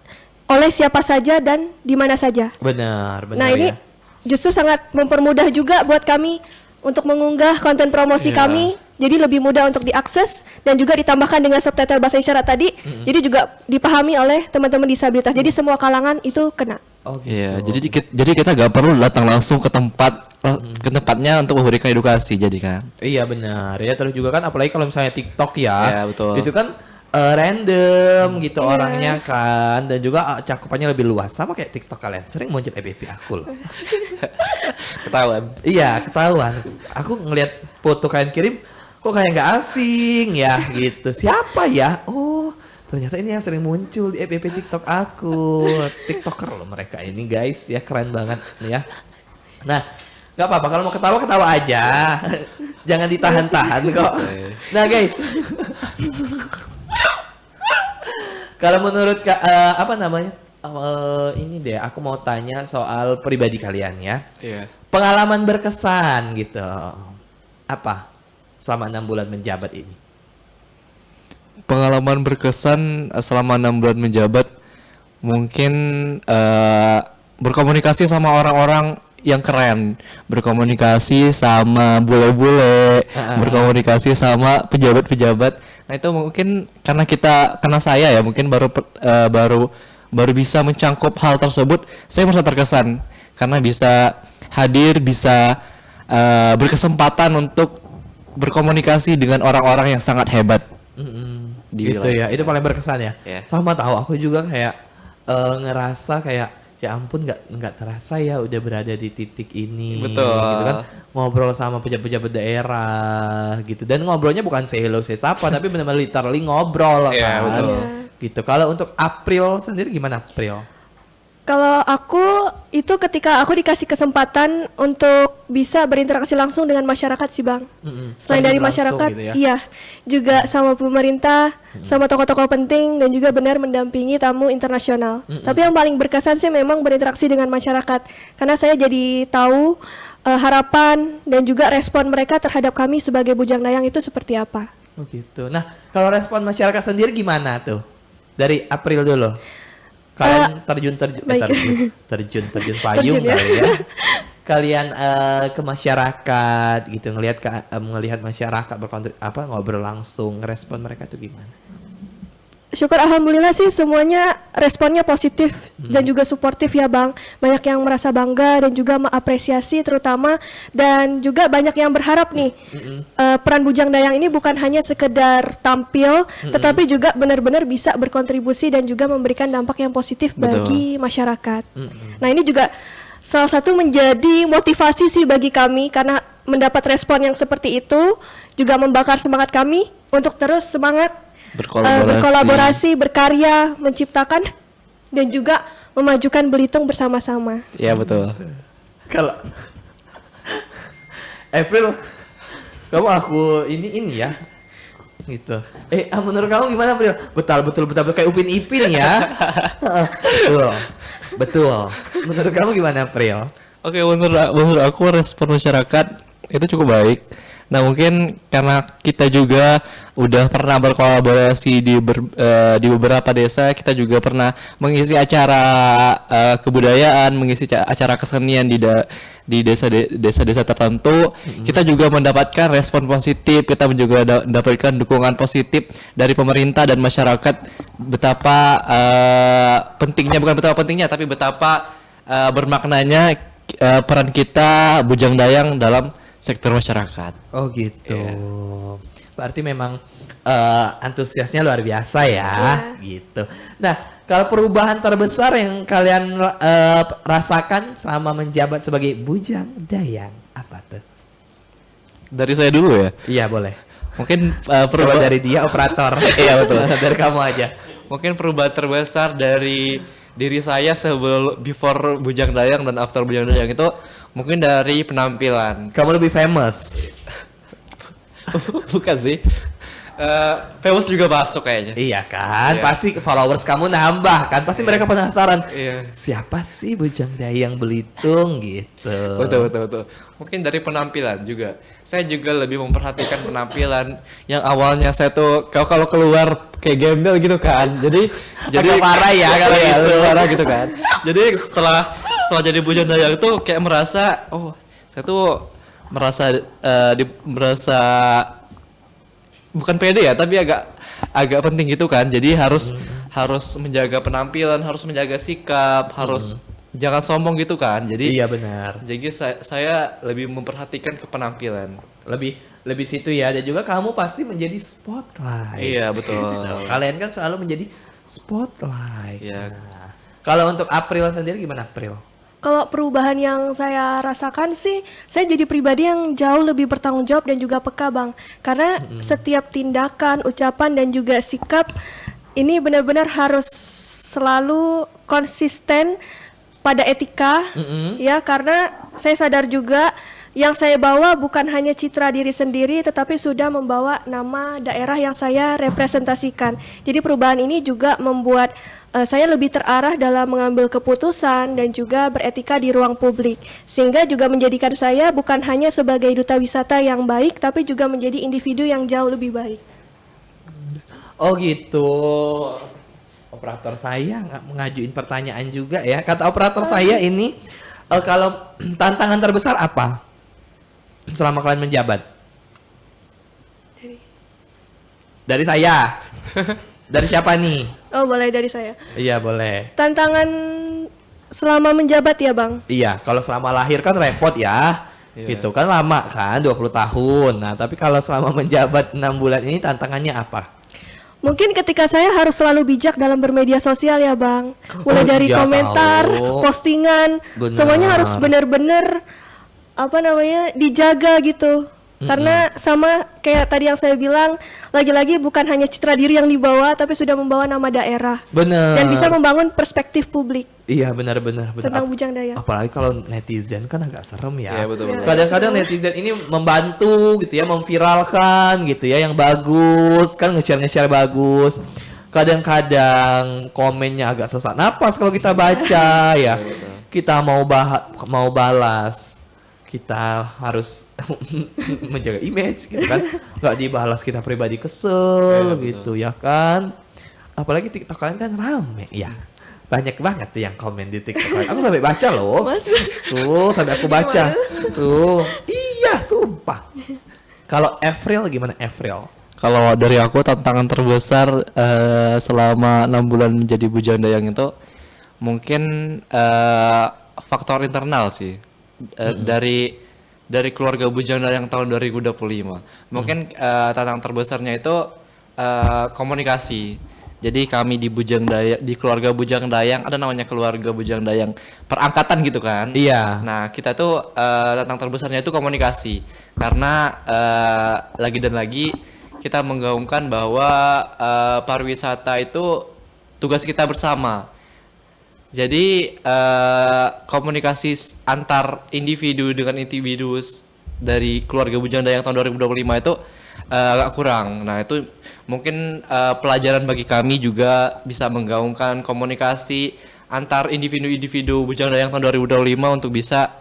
oleh siapa saja dan di mana saja. Benar, benar Nah, ini ya. justru sangat mempermudah juga buat kami untuk mengunggah konten promosi Iya. kami. Jadi lebih mudah untuk diakses dan juga ditambahkan dengan subtitle bahasa isyarat tadi. Jadi juga dipahami oleh teman-teman disabilitas. Jadi semua kalangan itu kena. Oh gitu. Iya, jadi kita gak perlu datang langsung ke tempatnya untuk memberikan edukasi jadi kan. Iya benar ya, terus juga kan apalagi kalau misalnya TikTok ya, Iya, betul. itu kan random gitu orangnya kan, dan juga cakupannya lebih luas, sama kayak TikTok kalian sering muncul FYP aku loh. Ketahuan. Iya ketahuan, aku ngelihat foto kalian kirim, kok kayak nggak asing ya gitu, siapa ya? Oh ternyata ini yang sering muncul di FYP TikTok aku, TikToker loh mereka ini guys ya, keren banget nih ya. Nah nggak apa-apa kalau mau ketawa ketawa aja, jangan ditahan-tahan kok. Nah guys, kalau menurut apa namanya, ini deh aku mau tanya soal pribadi kalian ya, Iya. pengalaman berkesan gitu, apa selama 6 bulan menjabat ini? Pengalaman berkesan selama 6 bulan menjabat mungkin berkomunikasi sama orang-orang yang keren, berkomunikasi sama bule-bule, berkomunikasi sama pejabat-pejabat. Nah itu mungkin karena saya ya mungkin baru bisa mencangkup hal tersebut, saya merasa terkesan karena bisa hadir, bisa berkesempatan untuk berkomunikasi dengan orang-orang yang sangat hebat. Di Gitu wilayah ya, itu paling berkesan ya. Iya. Sama tahu aku juga kayak ngerasa kayak ya ampun nggak terasa ya udah berada di titik ini. Betul. Gitu kan, ngobrol sama pejabat-pejabat daerah gitu, dan ngobrolnya bukan say hello say sapa tapi benar-benar literally ngobrol Iya, kan. betul. Gitu. Kalau untuk April sendiri gimana April? Kalau aku itu ketika aku dikasih kesempatan untuk bisa berinteraksi langsung dengan masyarakat sih Bang. Selain Terjun dari langsung masyarakat, gitu ya. iya juga sama pemerintah, sama tokoh-tokoh penting dan juga benar mendampingi tamu internasional. Tapi yang paling berkesan sih memang berinteraksi dengan masyarakat, karena saya jadi tahu harapan dan juga respon mereka terhadap kami sebagai Bujang Dayang itu seperti apa. Oh gitu. Nah, kalau respon masyarakat sendiri gimana tuh? Dari April dulu. Kalian terjun baik. terjun payung Terjun ya. kali ya. Kalian ke masyarakat gitu, melihat masyarakat ngobrol langsung, respon mereka tuh gimana? Syukur alhamdulillah sih semuanya responnya positif dan juga suportif ya Bang. Banyak yang merasa bangga dan juga mengapresiasi terutama, dan juga banyak yang berharap nih peran Bujang Dayang ini bukan hanya sekedar tampil tetapi juga benar-benar bisa berkontribusi dan juga memberikan dampak yang positif bagi masyarakat. Nah, ini juga salah satu menjadi motivasi sih bagi kami, karena mendapat respon yang seperti itu juga membakar semangat kami untuk terus semangat berkolaborasi, berkarya, menciptakan dan juga memajukan Belitung bersama-sama. Iya betul. Kalau April, kamu aku ini ya, gitu. Menurut kamu gimana April? Betul kayak Upin Ipin ya. betul. Menurut kamu gimana April? Oke, menurut aku respon masyarakat itu cukup baik. Nah mungkin karena kita juga udah pernah berkolaborasi di beberapa desa, kita juga pernah mengisi acara kebudayaan, mengisi acara kesenian di desa-desa tertentu. Kita juga mendapatkan respon positif, kita juga mendapatkan dukungan positif dari pemerintah dan masyarakat. Betapa pentingnya, bukan betapa pentingnya, tapi betapa bermaknanya peran kita Bujang Dayang dalam sektor masyarakat. Oh gitu. Berarti memang antusiasnya luar biasa ya, gitu. Nah, kalau perubahan terbesar yang kalian rasakan selama menjabat sebagai Bujang Dayang apa tuh? Dari saya dulu ya. Iya boleh. Mungkin Coba dari dia operator. Iya betul. Dari kamu aja. Mungkin perubahan terbesar dari diri saya sebelum before Bujang Dayang dan after Bujang Dayang itu mungkin dari penampilan. Kamu lebih famous. Bukan sih. Famous juga masuk kayaknya. Iya kan, Iya. pasti followers kamu nambah kan, pasti mereka penasaran. Iya. Siapa sih Bujang Dayang Belitung gitu. Betul. Mungkin dari penampilan juga. Saya juga lebih memperhatikan penampilan yang awalnya saya tuh kalau keluar kayak gembel gitu kan. Jadi Agak parah ya kalau iya, gitu. lebih parah gitu kan. Jadi setelah jadi Bujang Dayang tuh kayak merasa saya tuh merasa merasa bukan pede ya, tapi agak penting gitu kan. Jadi harus menjaga penampilan, harus menjaga sikap, harus jangan sombong gitu kan. Jadi Iya benar. jadi saya lebih memperhatikan ke penampilan. Lebih situ ya, dan juga kamu pasti menjadi spotlight. Iya, betul. Nah, kalian kan selalu menjadi spotlight. Iya. Nah, kalau untuk April sendiri gimana April? Kalau perubahan yang saya rasakan sih, saya jadi pribadi yang jauh lebih bertanggung jawab dan juga peka, Bang. Karena setiap tindakan, ucapan, dan juga sikap ini benar-benar harus selalu konsisten pada etika, ya. Karena saya sadar juga yang saya bawa bukan hanya citra diri sendiri, tetapi sudah membawa nama daerah yang saya representasikan. Jadi perubahan ini juga membuat saya lebih terarah dalam mengambil keputusan dan juga beretika di ruang publik, sehingga juga menjadikan saya bukan hanya sebagai duta wisata yang baik, tapi juga menjadi individu yang jauh lebih baik. Oh gitu. Operator saya nggak mengajuin pertanyaan juga ya. Kata operator saya ini, kalau tantangan terbesar apa selama kalian menjabat? Dari saya. Dari siapa nih? Oh, boleh dari saya. Iya boleh. Tantangan selama menjabat ya, Bang? Iya, kalau selama lahir kan repot ya. Iya. Gitu kan lama kan, 20 tahun. Nah, tapi kalau selama menjabat 6 bulan ini tantangannya apa? Mungkin ketika saya harus selalu bijak dalam bermedia sosial ya, Bang. Mulai dari iya, komentar, tahu. postingan, Benar. semuanya harus benar-benar dijaga gitu. Karena sama kayak tadi yang saya bilang, lagi-lagi bukan hanya citra diri yang dibawa, tapi sudah membawa nama daerah. Bener. Dan bisa membangun perspektif publik Iya, benar-benar. tentang Bujang Dayang. Apalagi kalau netizen kan agak serem ya. Iya, betul. Kadang-kadang netizen ini membantu gitu ya, memviralkan gitu ya, yang bagus kan, nge-share bagus. Kadang-kadang komennya agak sesak napas kalau kita baca ya. Kita mau balas, kita harus menjaga image gitu kan, nggak dibalas kita pribadi kesel gitu ya kan. Apalagi TikTok kalian kan rame ya, banyak banget tuh yang komen di TikTok kalian. Aku sampai baca loh. Mas. Tuh, sampai aku baca. Tuh. Iya, sumpah. Kalau April gimana April? Kalau dari aku tantangan terbesar selama 6 bulan menjadi Bujang Dayang itu mungkin faktor internal sih. Dari keluarga Bujang Dayang tahun 2025. Mungkin tantangan terbesarnya itu komunikasi. Jadi kami di keluarga Bujang Dayang ada namanya keluarga Bujang Dayang perangkatan gitu kan. Iya. Nah, kita tuh tantangan terbesarnya itu komunikasi. Karena lagi dan lagi kita menggaungkan bahwa pariwisata itu tugas kita bersama. Jadi komunikasi antar individu dengan individu dari keluarga Bujang Dayang tahun 2025 itu agak kurang. Nah, itu mungkin pelajaran bagi kami juga bisa menggaungkan komunikasi antar individu-individu Bujang Dayang tahun 2025 untuk bisa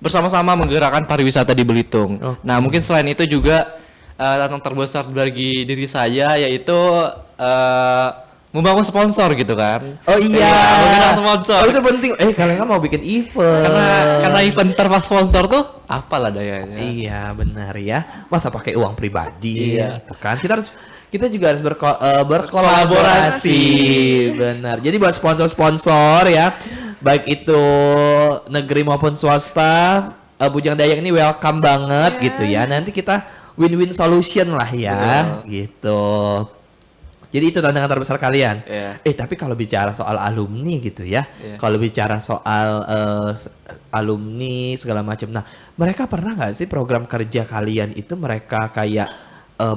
bersama-sama menggerakkan pariwisata di Belitung. Oh. Nah, mungkin selain itu juga tantangan terbesar bagi diri saya yaitu membangun sponsor gitu kan. Oh iya, membangun sponsor. Oh, itu penting. Kalian kan mau bikin event. Karena event tanpa sponsor tuh apalah dayanya. Iya, benar ya. Masa pakai uang pribadi Iya. gitu kan. Kita juga harus berkolaborasi. Benar. Jadi buat sponsor-sponsor ya, baik itu negeri maupun swasta, Bujang Dayang ini welcome banget gitu ya. Nanti kita win-win solution lah ya. Betul. Gitu. Jadi itu tantangan terbesar kalian. Iya. Tapi kalau bicara soal alumni gitu ya, Iya. kalau bicara soal alumni segala macam, nah mereka pernah nggak sih program kerja kalian itu mereka kayak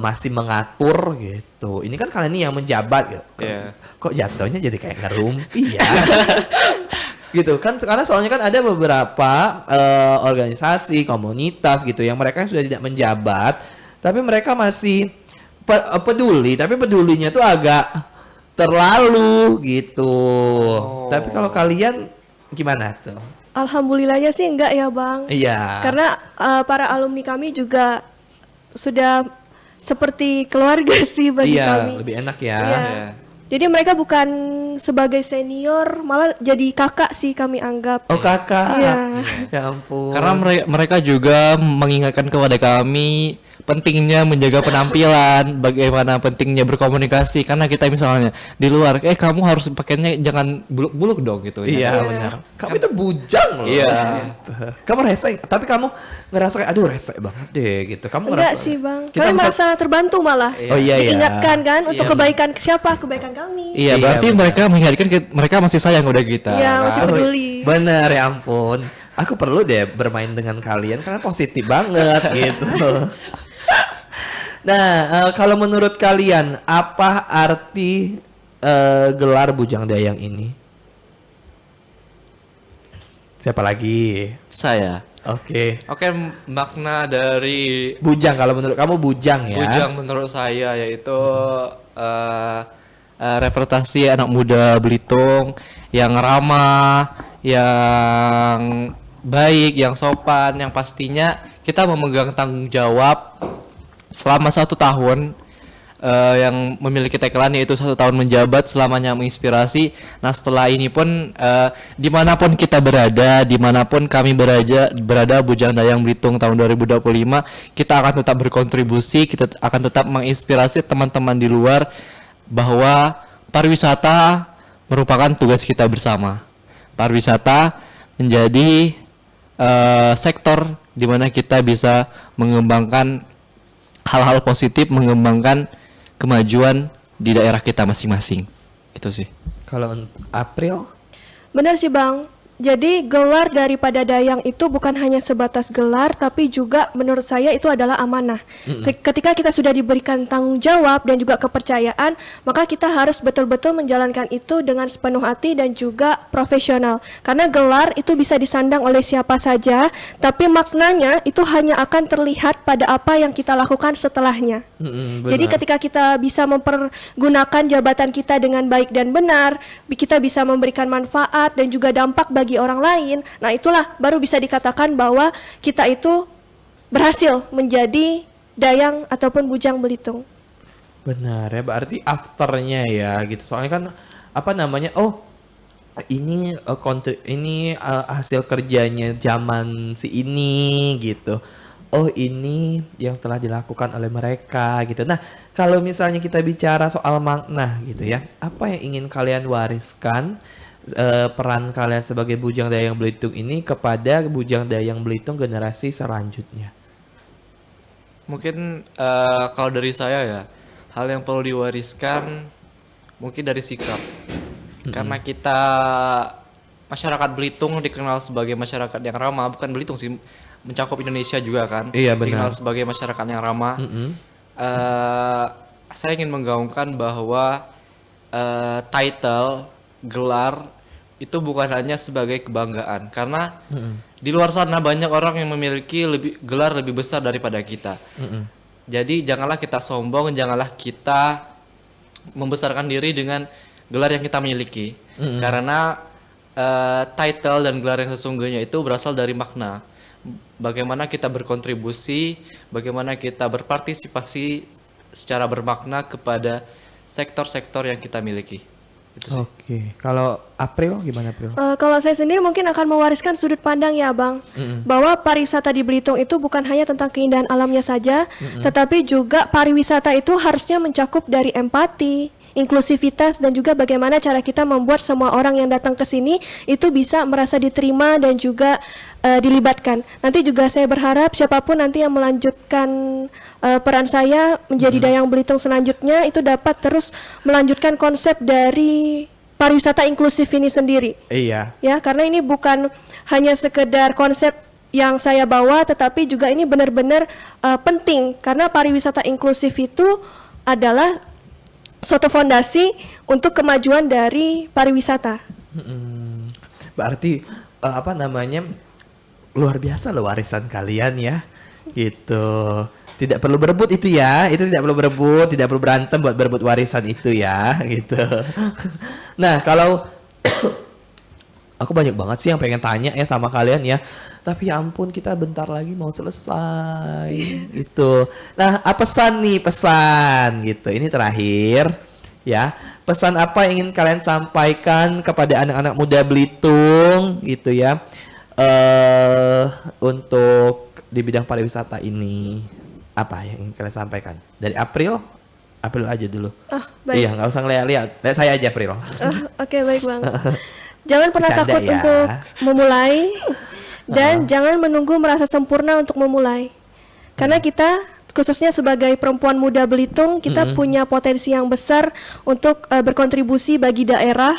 masih mengatur gitu? Ini kan kalian nih yang menjabat gitu. Iya. Kok jatuhnya jadi kayak ngerumpi ya? Gitu kan, karena soalnya kan ada beberapa organisasi, komunitas gitu yang mereka sudah tidak menjabat, tapi mereka masih peduli, tapi pedulinya tuh agak terlalu gitu. Tapi kalau kalian gimana tuh? Alhamdulillahnya sih enggak ya Bang. Iya. Karena para alumni kami juga sudah seperti keluarga sih bagi Iya, kami. lebih enak ya. Iya. Iya. Jadi mereka bukan sebagai senior, malah jadi kakak sih kami anggap. Oh kakak, Iya. ya ampun. Karena mereka juga mengingatkan kepada kami pentingnya menjaga penampilan, bagaimana pentingnya berkomunikasi. Karena kita misalnya di luar, kamu harus pakainya jangan buluk-buluk dong gitu. Iya Iya. benar. Kamu itu bujang loh. Iya. Gitu. Kamu rese, tapi kamu ngerasa kayak aduh rese banget deh gitu. Kamu Enggak ngerasa sih Bang. Kita Kami bisa- merasa terbantu malah. Oh iya iya. Diingatkan kan untuk Iya. kebaikan siapa? Kebaikan kami. Iya, Iya, berarti benar. mereka mengingatkan mereka masih sayang udah kita. Iya, masih Oh, peduli. bener ya ampun. Aku perlu deh bermain dengan kalian karena positif banget gitu. Nah, kalau menurut kalian apa arti gelar Bujang Dayang ini? Siapa lagi? Saya. Oke. Oke, makna dari Bujang kalau menurut kamu bujang ya? bujang menurut saya yaitu representasi anak muda Belitung yang ramah, yang baik, yang sopan, yang pastinya kita memegang tanggung jawab selama 1 tahun yang memiliki tagline yaitu 1 tahun menjabat selamanya menginspirasi. Nah setelah ini pun dimanapun kita berada, dimanapun kami berada Bujang Dayang Belitung tahun 2025, kita akan tetap berkontribusi, kita akan tetap menginspirasi teman-teman di luar bahwa pariwisata merupakan tugas kita bersama. Pariwisata menjadi sektor di mana kita bisa mengembangkan hal-hal positif, mengembangkan kemajuan di daerah kita masing-masing. Itu sih. Kalau April? Benar sih Bang. Jadi gelar daripada Dayang itu bukan hanya sebatas gelar, tapi juga menurut saya itu adalah amanah. Ketika kita sudah diberikan tanggung jawab dan juga kepercayaan, maka kita harus betul-betul menjalankan itu dengan sepenuh hati dan juga profesional. Karena gelar itu bisa disandang oleh siapa saja, tapi maknanya itu hanya akan terlihat pada apa yang kita lakukan setelahnya. Jadi ketika kita bisa mempergunakan jabatan kita dengan baik dan benar, kita bisa memberikan manfaat dan juga dampak bagi orang lain. Nah, itulah baru bisa dikatakan bahwa kita itu berhasil menjadi Dayang ataupun Bujang Belitung. Benar ya, berarti afternya ya gitu. Soalnya kan apa namanya? Oh, ini hasil kerjanya zaman si ini gitu. Oh, ini yang telah dilakukan oleh mereka gitu. Nah, kalau misalnya kita bicara soal makna gitu ya, apa yang ingin kalian wariskan peran kalian sebagai Bujang Dayang Belitung ini kepada Bujang Dayang Belitung generasi selanjutnya? Mungkin kalau dari saya ya, hal yang perlu diwariskan mungkin dari sikap. Karena kita masyarakat Belitung dikenal sebagai masyarakat yang ramah, bukan Belitung sih, mencakup Indonesia juga kan. Iya, benar. Dikenal sebagai masyarakat yang ramah. Saya ingin menggaungkan bahwa title, gelar itu bukan hanya sebagai kebanggaan, karena di luar sana banyak orang yang memiliki gelar lebih besar daripada kita. Jadi janganlah kita sombong, janganlah kita membesarkan diri dengan gelar yang kita miliki, karena title dan gelar yang sesungguhnya itu berasal dari makna. Bagaimana kita berkontribusi, bagaimana kita berpartisipasi secara bermakna kepada sektor-sektor yang kita miliki. Itu sih. Oke, kalau April gimana April? Kalau saya sendiri mungkin akan mewariskan sudut pandang ya Bang, bahwa pariwisata di Belitung itu bukan hanya tentang keindahan alamnya saja, tetapi juga pariwisata itu harusnya mencakup dari empati, inklusivitas, dan juga bagaimana cara kita membuat semua orang yang datang ke sini itu bisa merasa diterima dan juga dilibatkan. Nanti juga saya berharap siapapun nanti yang melanjutkan peran saya menjadi Dayang Belitung selanjutnya itu dapat terus melanjutkan konsep dari pariwisata inklusif ini sendiri. Iya. Ya, karena ini bukan hanya sekedar konsep yang saya bawa, tetapi juga ini benar-benar penting karena pariwisata inklusif itu adalah suatu fondasi untuk kemajuan dari pariwisata. Berarti apa namanya luar biasa loh warisan kalian ya, gitu. Tidak perlu berebut itu ya. Itu tidak perlu berebut, tidak perlu berantem buat berebut warisan itu ya, gitu. Nah, kalau aku banyak banget sih yang pengen tanya ya sama kalian ya. Tapi ya ampun, kita bentar lagi mau selesai gitu. Nah, pesan nih, pesan gitu. Ini terakhir ya. Pesan apa yang ingin kalian sampaikan kepada anak-anak muda Belitung gitu ya. Untuk di bidang pariwisata ini apa yang ingin kalian sampaikan? Dari April aja dulu. Baik. Iya, nggak usah ngeliat-liat. Saya aja April. Oke, baik Bang. Jangan pernah Bercanda takut ya. untuk memulai dan jangan menunggu merasa sempurna untuk memulai. Karena kita khususnya sebagai perempuan muda Belitung, kita punya potensi yang besar untuk berkontribusi bagi daerah,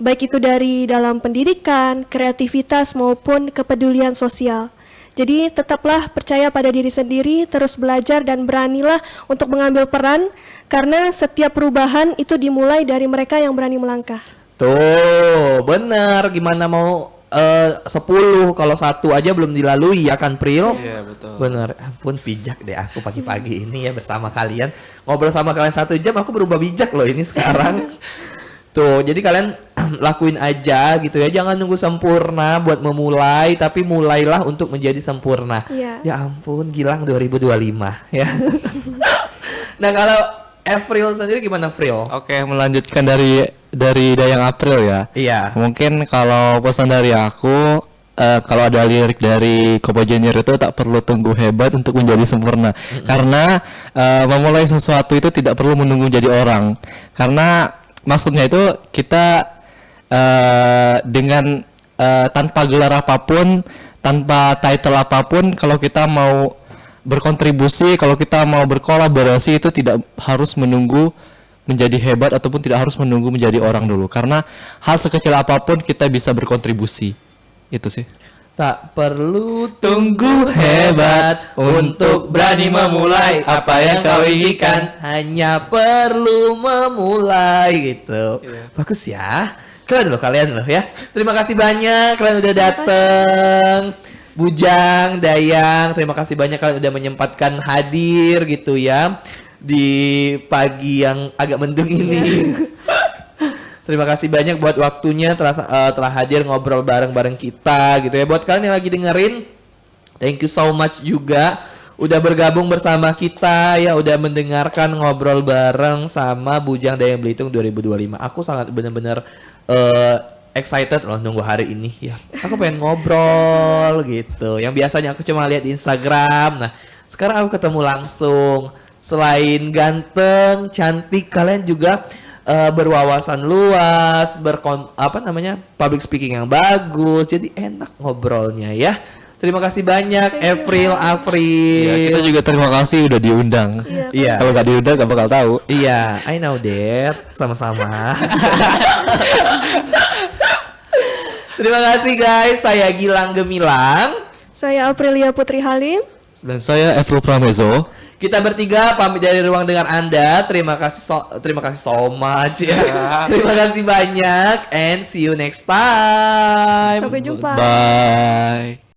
baik itu dari dalam pendidikan, kreativitas maupun kepedulian sosial. Jadi tetaplah percaya pada diri sendiri, terus belajar dan beranilah untuk mengambil peran, karena setiap perubahan itu dimulai dari mereka yang berani melangkah. Tuh, bener. Gimana mau 10 kalau satu aja belum dilalui ya kan, Pril? Iya, betul. Bener. Ampun, bijak deh aku pagi-pagi ini ya bersama kalian. Ngobrol sama kalian 1 jam, aku berubah bijak loh ini sekarang. Tuh, jadi kalian lakuin aja gitu ya. Jangan nunggu sempurna buat memulai, tapi mulailah untuk menjadi sempurna. Iya. Ya ampun, Gilang 2025 ya. Nah, kalau April sendiri gimana, April? Oke, melanjutkan dari Dayang April ya. Iya. Mungkin kalau pesan dari aku, kalau ada lirik dari Kopo Junior itu, tak perlu tunggu hebat untuk menjadi sempurna. Karena memulai sesuatu itu tidak perlu menunggu jadi orang. Karena maksudnya itu kita dengan tanpa gelar apapun, tanpa title apapun, kalau kita mau berkontribusi, kalau kita mau berkolaborasi, itu tidak harus menunggu menjadi hebat ataupun tidak harus menunggu menjadi orang dulu. Karena hal sekecil apapun kita bisa berkontribusi. Itu sih. Tak perlu tunggu hebat untuk berani memulai apa yang kau inginkan. Hanya perlu memulai gitu. Bagus ya. Keren loh kalian loh ya. Terima kasih banyak kalian udah dateng. Bujang, Dayang, terima kasih banyak kalian udah menyempatkan hadir gitu ya di pagi yang agak mendung ini. Terima kasih banyak buat waktunya telah hadir ngobrol bareng-bareng kita gitu ya. Buat kalian yang lagi dengerin, thank you so much juga udah bergabung bersama kita ya, udah mendengarkan ngobrol bareng sama Bujang Dayang Belitung 2025. Aku sangat benar-benar excited loh nunggu hari ini ya. Aku pengen ngobrol gitu. Yang biasanya aku cuma lihat di Instagram. Nah, sekarang aku ketemu langsung. Selain ganteng, cantik, kalian juga berwawasan luas, public speaking yang bagus. Jadi enak ngobrolnya ya. Terima kasih banyak April. Ya, kita juga terima kasih udah diundang. Iya. Kalau nggak diundang nggak bakal tahu. Iya, I know that. Sama-sama. Terima kasih guys. Saya Gilang Gemilang. Saya Aprilia Putri Halim. Dan saya April Pramezo. Kita bertiga pamit dari ruang dengar Anda. Terima kasih so much ya. Terima kasih banyak and see you next time. Sampai jumpa. Bye.